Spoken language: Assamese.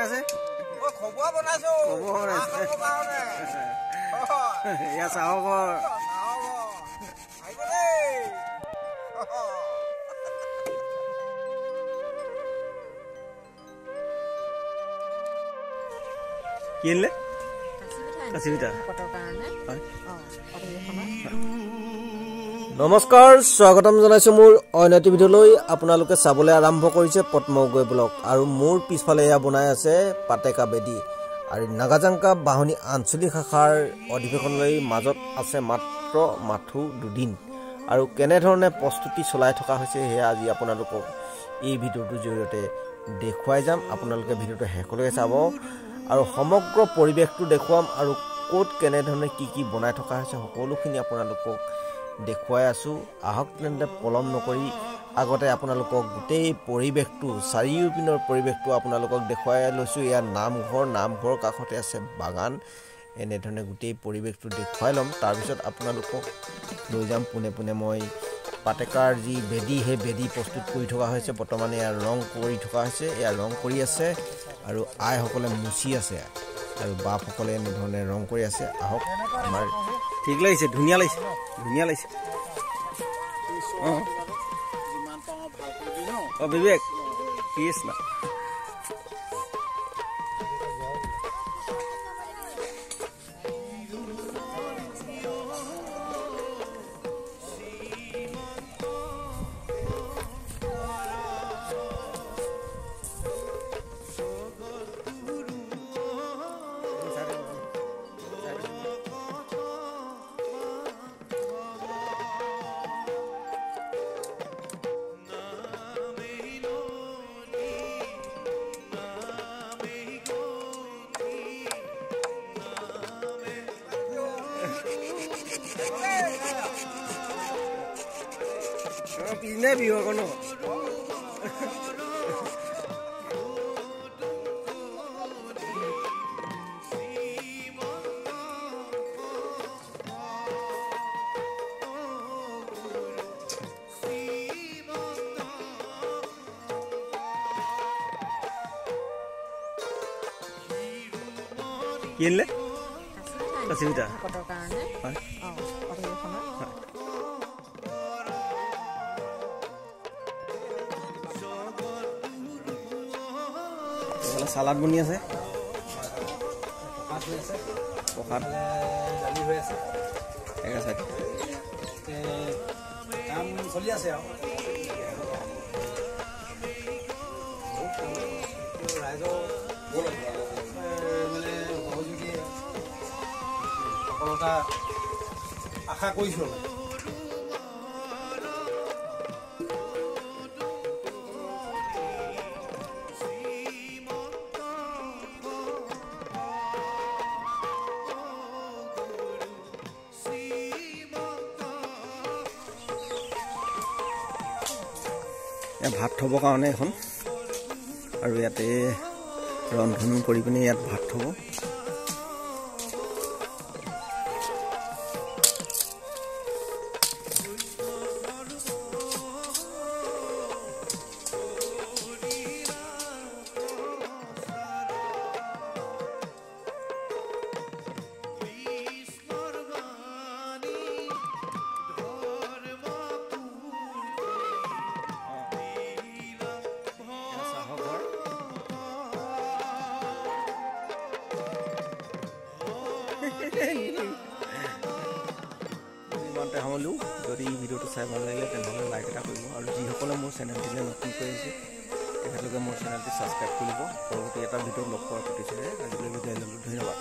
বনাইছে খবুৱা বনাইছো এয়া চাহক কি আনিলে কাচি পিঠা নমস্কাৰ স্বাগতম জনাইছো মোৰ অন্য এটি ভিডিঅ'লৈ আপোনালোকে চাবলৈ আৰম্ভ কৰিছে পদ্মগৈ ব্লগ আৰু মোৰ পিছফালে এয়া বনাই আছে পাতেকা বেদি আৰু নাগাজাংকা বাহনী আঞ্চলিক শাখাৰ অধিৱেশনলৈ মাজত আছে মাত্ৰ মাথো দুদিন আৰু কেনেধৰণে প্ৰস্তুতি চলাই থকা হৈছে সেয়া আজি আপোনালোকক এই ভিডিঅ'টোৰ জৰিয়তে দেখুৱাই যাম আপোনালোকে ভিডিঅ'টো শেষলৈকে চাব আৰু সমগ্ৰ পৰিৱেশটো দেখুৱাম আৰু ক'ত কেনেধৰণে কি বনাই থকা হৈছে সকলোখিনি আপোনালোকক দেখুৱাই আছো আহক তেন্তে পলম নকৰি আগতে আপোনালোকক গোটেই পৰিৱেশটো চাৰিওপিনৰ পৰিৱেশটো আপোনালোকক দেখুৱাই লৈছো এয়া নামঘৰ কাষতে আছে বাগান এনেধৰণে গোটেই পৰিৱেশটো দেখুৱাই ল'ম তাৰপিছত আপোনালোকক লৈ যাম পোনে মই পাতেকাৰ যি বেদি হে বেদি প্ৰস্তুত কৰি থকা হৈছে বৰ্তমানে ইয়াৰ ৰং কৰি থকা হৈছে ইয়াৰ ৰং কৰি আছে আৰু আইসকলে মুচি আছে আৰু বাপসকলে এনেধৰণে ৰং কৰি আছে আহক আমাৰ ঠিক লাগিছে ধুনীয়া লাগিছে বিবেক কৃষ্ণ পিছনে বিহু আকৌ ন কি আনিলে কাচি পিঠা সালাদ বনি আছে প্ৰসাদ দালি হৈ আছে একা চাই কাম চলি আছে আৰু ৰাইজৰ মানে সহযোগী সফলতা আশা কৰিছো ভাত থবৰ কাৰণে এখন আৰু ইয়াতে ৰন্ধন কৰি পিনে ইয়াত ভাত থব ইমানতে সামৰিলোঁ যদি ভিডিঅ'টো চাই ভাল লাগিলে তেনেহ'লে লাইক এটা কৰিব আৰু যিসকলে মোৰ চেনেলটিলৈ নতুন কৰি আহিছে তেখেতলোকে মোৰ চেনেলটি ছাবস্ক্ৰাইব কৰিব পৰৱৰ্তী এটা ভিডিঅ'ত লগ পোৱাৰ প্ৰতিশ্ৰুতিৰে আজিলৈ বিদায় ল'লোঁ ধন্যবাদ।